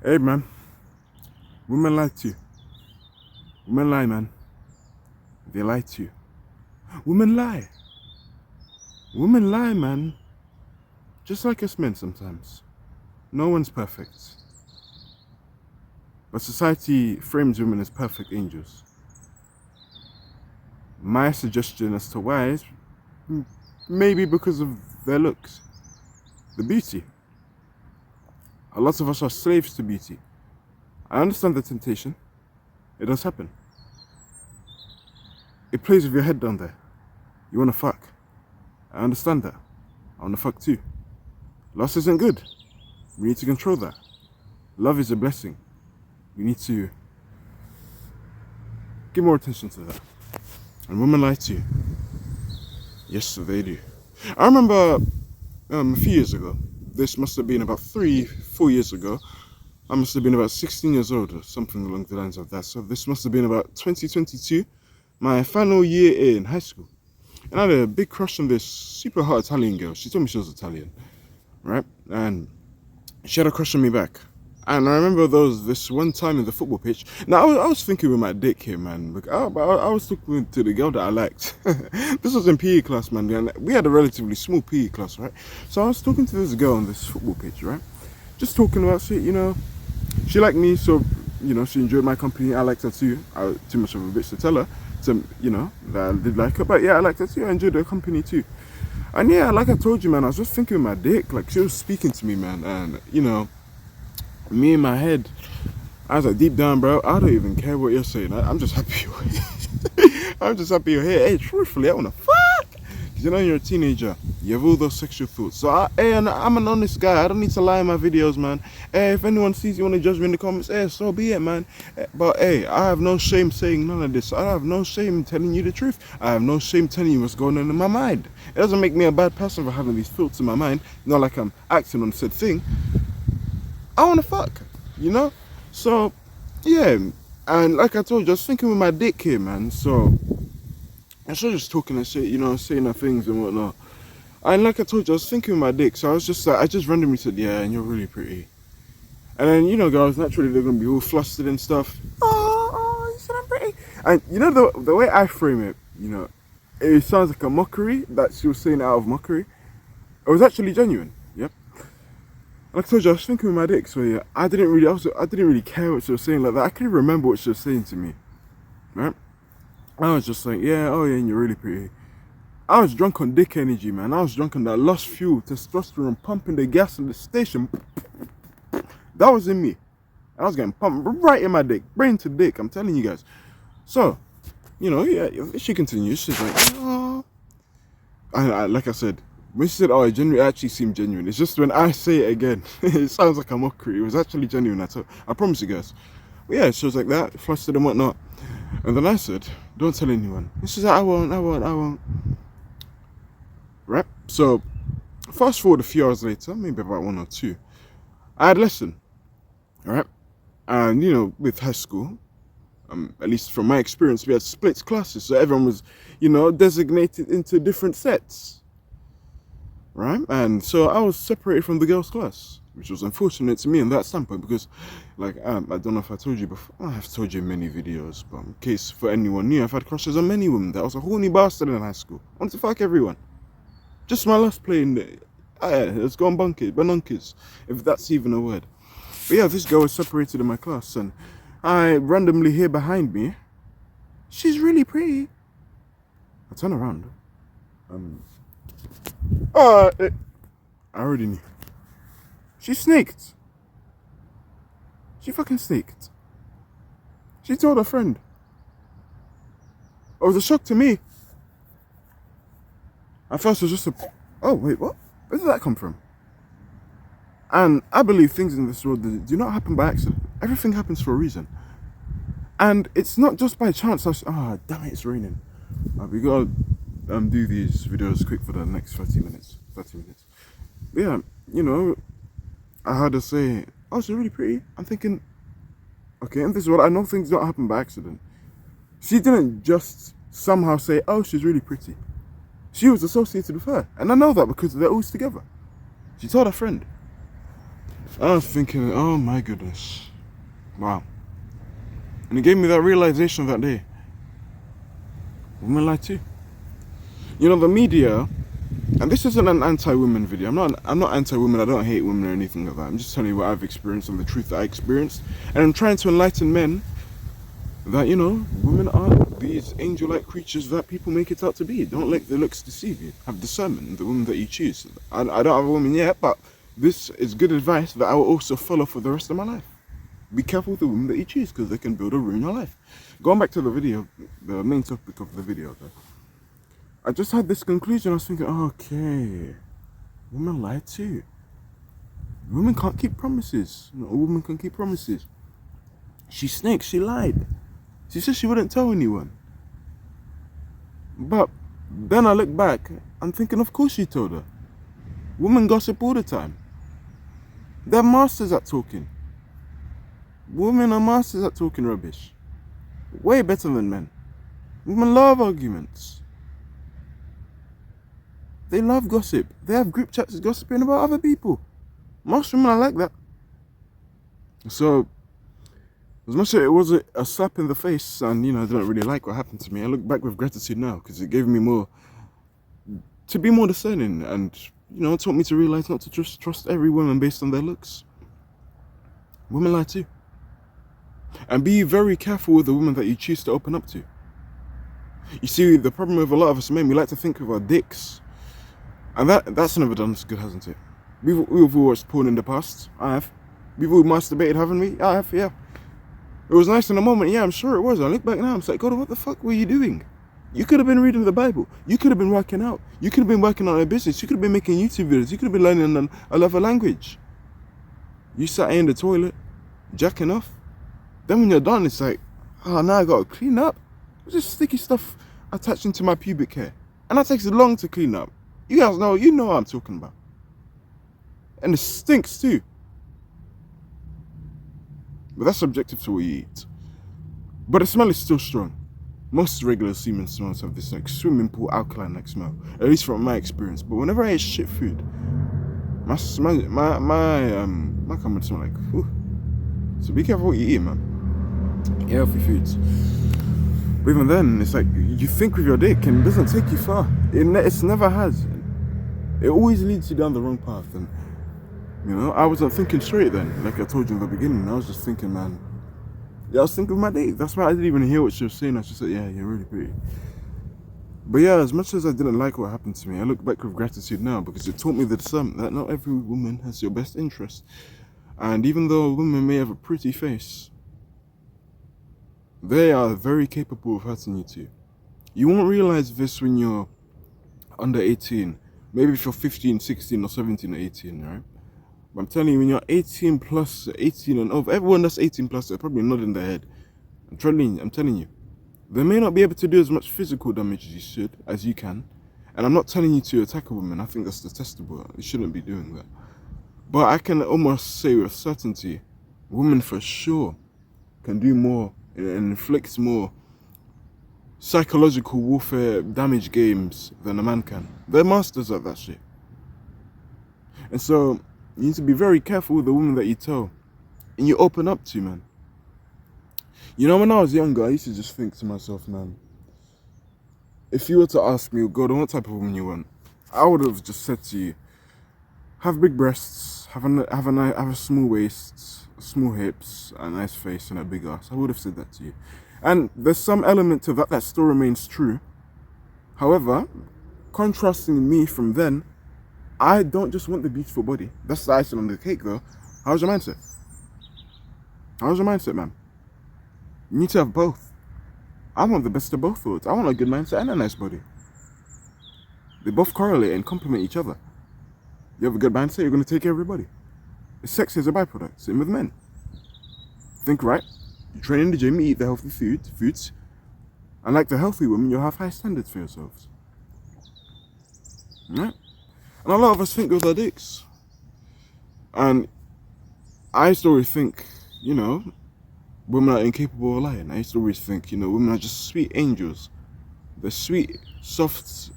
Hey man, women lie to you. Women lie, man. They lie to you. Women lie. Women lie, man. Just like us men sometimes. No one's perfect. But society frames women as perfect angels. My suggestion as to why is maybe because of their looks. The beauty. A lot of us are slaves to beauty. I understand the temptation. It does happen. It plays with your head down there. You wanna fuck. I understand that. I wanna fuck too. Lust isn't good. We need to control that. Love is a blessing. We need to give more attention to that. And women lie to you. Yes, they do. I remember a few years ago, this must have been about 3-4 years ago, I must have been about 16 years old or something along the lines of that. So this must have been about 2022, my final year in high school. And I had a big crush on this super hot Italian girl. She told me she was Italian, right? And she had a crush on me back. And I remember this one time in the football pitch. Now, I was thinking with my dick here, man. But I was talking to the girl that I liked. This was in PE class, man. And we had a relatively small PE class, right? So I was talking to this girl on this football pitch, right? Just talking about shit, you know. She liked me, so, you know, she enjoyed my company. I liked her too. I was too much of a bitch to tell her, you know, that I did like her. But yeah, I liked her too. I enjoyed her company too. And yeah, like I told you, man, I was just thinking with my dick. Like, she was speaking to me, man. And, you know, me in my head, I was like, deep down, bro, I don't even care what you're saying. I'm just happy you're here. I'm just happy you're here. Hey, truthfully, I wanna fuck. Cause you know you're a teenager. You have all those sexual thoughts. So and I'm an honest guy. I don't need to lie in my videos, man. Hey, if anyone sees you want to judge me in the comments, hey, so be it, man. But hey, I have no shame saying none of this. I have no shame telling you the truth. I have no shame telling you what's going on in my mind. It doesn't make me a bad person for having these thoughts in my mind. Not like I'm acting on said thing. I want to fuck, you know? So, yeah. And like I told you, I was thinking with my dick here, man. So, I was just talking and shit, you know, saying her things and whatnot. And like I told you, I was thinking with my dick. So I was just like, I just randomly said, yeah, and you're really pretty. And then, you know, girls, naturally, they're going to be all flustered and stuff. Oh, you said I'm pretty. And, you know, the way I frame it, you know, it sounds like a mockery that she was saying out of mockery. It was actually genuine, yep. Like I told you, I was thinking with my dick, so yeah, I didn't really care what she was saying like that. I couldn't remember what she was saying to me, right? I was just like, yeah, oh yeah, and you're really pretty. I was drunk on dick energy, man. I was drunk on that lost fuel, testosterone, pumping the gas in the station. That was in me. I was getting pumped right in my dick, brain to dick, I'm telling you guys. So, you know, yeah, she continues, she's like, oh. Like I said, when she said, oh, it actually seemed genuine. It's just when I say it again, it sounds like a mockery. It was actually genuine. I promise you guys. But yeah, she was like that, flustered and whatnot. And then I said, don't tell anyone. And she's like, I won't. Right? So, fast forward a few hours later, maybe about 1 or 2, I had a lesson. Alright? And, you know, with high school, at least from my experience, we had split classes. So everyone was, you know, designated into different sets. Right? And so I was separated from the girls' class, which was unfortunate to me in that standpoint because, like, I don't know if I told you before. I have told you in many videos, but in case for anyone new, I've had crushes on many women. That was a horny bastard in high school. I wanted to fuck everyone. Just my last playing, it's gone bonkers, if that's even a word. But yeah, this girl was separated in my class, and I randomly hear behind me, she's really pretty. I turn around. I already knew. She snaked. She fucking snaked. She told her friend. It was a shock to me. At first it was just oh wait, what? Where did that come from? And I believe things in this world do not happen by accident. Everything happens for a reason. And it's not just by chance. Damn it, it's raining. We gotta do these videos quick for the next 30 minutes. But yeah, you know, I heard her say, oh, she's really pretty. I'm thinking, okay, in this world, I know things don't happen by accident. She didn't just somehow say, oh, she's really pretty. She was associated with her. And I know that because they're always together. She told her friend. I was thinking, oh my goodness. Wow. And it gave me that realization that day. Women lie too. You know, the media, and this isn't an anti-women video. I'm not anti-women. I don't hate women or anything like that. I'm just telling you what I've experienced and the truth that I experienced. And I'm trying to enlighten men that, you know, women aren't these angel-like creatures that people make it out to be. Don't let the looks deceive you. Have discernment in the woman that you choose. I don't have a woman yet, but this is good advice that I will also follow for the rest of my life. Be careful with the woman that you choose, because they can build or ruin your life. Going back to the video, the main topic of the video though, I just had this conclusion. I was thinking, okay, women lie too. Women can't keep promises. No woman can keep promises. She snaked, she lied. She said she wouldn't tell anyone. But then I look back, I'm thinking, of course she told her. Women gossip all the time. They're masters at talking. Women are masters at talking rubbish. Way better than men. Women love arguments. They love gossip. They have group chats gossiping about other people. Most women are like that. So, as much as it was a slap in the face, and you know, I didn't really like what happened to me, I look back with gratitude now, because it gave me more, to be more discerning, and you know, it taught me to realize not to just trust every woman based on their looks. Women lie too. And be very careful with the woman that you choose to open up to. You see, the problem with a lot of us men, we like to think of our dicks. And that's never done us good, hasn't it? We've all watched porn in the past. I have. We've all masturbated, haven't we? I have, yeah. It was nice in the moment, yeah, I'm sure it was. I look back now, I'm like, God, what the fuck were you doing? You could have been reading the Bible. You could have been working out. You could have been working on a business. You could have been making YouTube videos. You could have been learning another language. You sat in the toilet, jacking off. Then when you're done, it's like, oh, now I gotta clean up. There's just sticky stuff attaching to my pubic hair. And that takes long to clean up. You guys know, you know what I'm talking about. And it stinks too. But that's subjective to what you eat. But the smell is still strong. Most regular semen smells have this like swimming pool alkaline like smell. At least from my experience. But whenever I eat shit food, my comment smell like, whew. So be careful what you eat, man. Eat healthy foods. But even then, it's like you think with your dick and it doesn't take you far. It never has. It always leads you down the wrong path. And you know, I wasn't thinking straight then. Like I told you in the beginning, I was just thinking, man. Yeah, I was thinking of my dick. That's why I didn't even hear what she was saying. I just said, yeah, you're really pretty. But yeah, as much as I didn't like what happened to me, I look back with gratitude now, because it taught me the discernment that not every woman has your best interest. And even though a woman may have a pretty face, they are very capable of hurting you too. You won't realize this when you're under 18. Maybe if you're 15, 16 or 17 or 18, right? But I'm telling you, when you're 18 plus, 18 and over, everyone that's 18 plus, they're probably nodding their head. I'm telling you. They may not be able to do as much physical damage as you can. And I'm not telling you to attack a woman. I think that's detestable. You shouldn't be doing that. But I can almost say with certainty, women for sure can do more and inflict more psychological warfare damage games than a man can. They're masters at that shit. And so you need to be very careful with the woman that you tell and you open up to, man. You know, when I was younger, I used to just think to myself, man, if you were to ask me, God, what type of woman you want, I would have just said to you, have big breasts, have a small waist, small hips, a nice face and a big ass. I would have said that to you. And there's some element to that that still remains true. However, contrasting me from then, I don't just want the beautiful body. That's the icing on the cake though. How's your mindset? How's your mindset, man? You need to have both. I want the best of both worlds. I want a good mindset and a nice body. They both correlate and complement each other. You have a good mindset, you're going to take care of everybody. Sex is a byproduct. Same with men. Think right. You train in the gym, you eat the healthy foods. And like the healthy women, you'll have high standards for yourselves. Right? And a lot of us think with our dicks. And I used to always think, you know, women are incapable of lying. I used to always think, you know, women are just sweet angels. They're sweet, soft,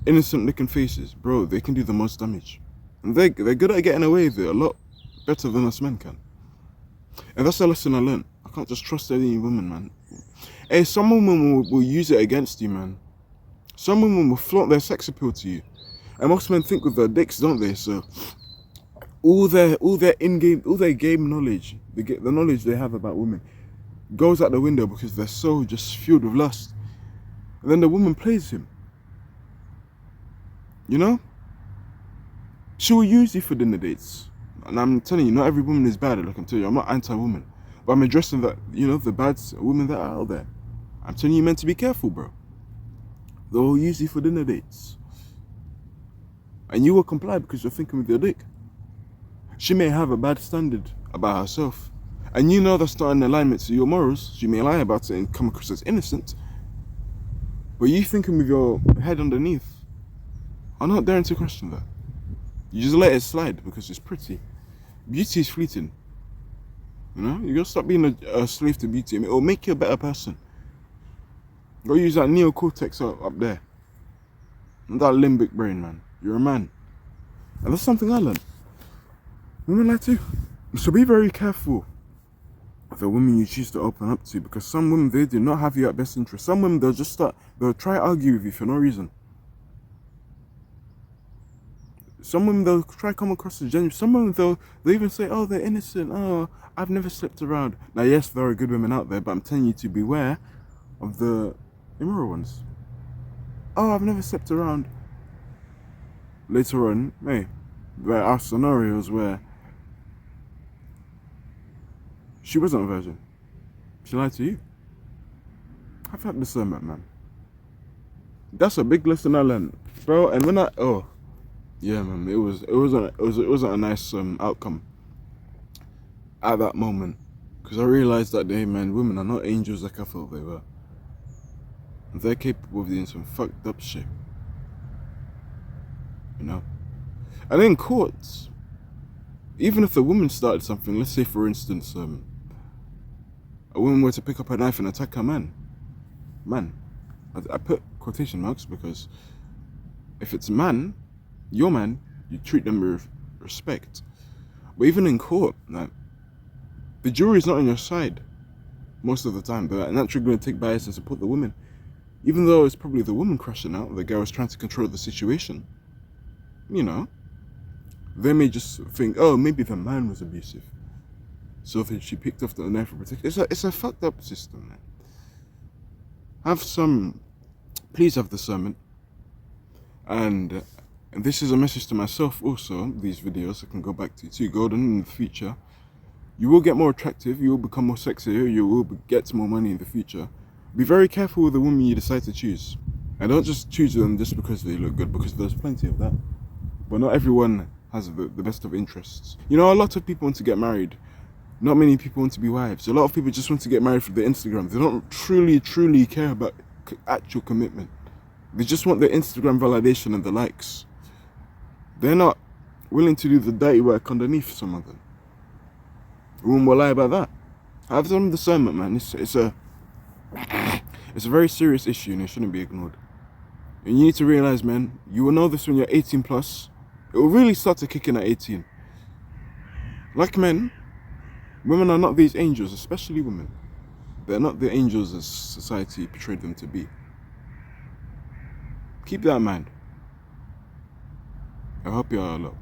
innocent looking faces. Bro, they can do the most damage. And they're good at getting away with it a lot. better than us men can. And that's the lesson I learned. I can't just trust any woman, man. Hey, some women will use it against you, man. Some women will flaunt their sex appeal to you. And most men think with their dicks, don't they? So all their game knowledge, the knowledge they have about women, goes out the window because they're so just filled with lust. And then the woman plays him. You know? She will use you for dinner dates. And I'm telling you, not every woman is bad, like I'm telling you. I'm not anti-woman. But I'm addressing that, you know, the bad women that are out there. I'm telling you, meant to be careful, bro. They'll use you for dinner dates. And you will comply because you're thinking with your dick. She may have a bad standard about herself. And you know that's not in alignment to your morals. She may lie about it and come across as innocent. But you thinking with your head underneath, I'm not daring to question that. You just let it slide because it's pretty. Beauty is fleeting. You know, you gotta stop being a slave to beauty. I mean, it'll make you a better person. Go use that neocortex up there. And that limbic brain, man. You're a man. And that's something I learned. Women like to. So be very careful of the women you choose to open up to, because some women, they do not have you at best interest. Some women, they'll try to argue with you for no reason. Some women, they'll try to come across as genuine. Some women, they'll even say, oh, they're innocent. Oh, I've never slept around. Now, yes, there are good women out there, but I'm telling you to beware of the immoral ones. Oh, I've never slept around. Later on, hey, there are scenarios where she wasn't a virgin. She lied to you. Have had discernment, man. That's a big lesson I learned, bro. And when yeah, man, it wasn't a nice outcome at that moment, because I realized that day, man, women are not angels like I thought they were. And they're capable of doing some fucked up shit, you know. And in courts, even if the woman started something, let's say for instance, a woman were to pick up a knife and attack her man. I put quotation marks because if it's your man, you treat them with respect. But even in court, like, the jury is not on your side most of the time. They're naturally going to take bias and support the woman. Even though it's probably the woman crashing out, the guy was trying to control the situation. You know, they may just think, oh, maybe the man was abusive, so then she picked off the knife for protection. It's a fucked up system, man. Please have discernment. And this is a message to myself also. These videos I can go back to Golden in the future. You will get more attractive, you will become more sexier, you will get more money in the future. Be very careful with the women you decide to choose. And don't just choose them just because they look good, because there's plenty of that. But not everyone has the best of interests. You know, a lot of people want to get married. Not many people want to be wives. A lot of people just want to get married for the Instagram. They don't truly care about actual commitment. They just want the Instagram validation and the likes. They're not willing to do the dirty work underneath some of them. A woman will lie about that. Have some discernment, man. It's a very serious issue and it shouldn't be ignored. And you need to realize, man, you will know this when you're 18 plus. It will really start to kick in at 18. Like men, women are not these angels, especially women. They're not the angels as society portrayed them to be. Keep that in mind. I hope you are a lot.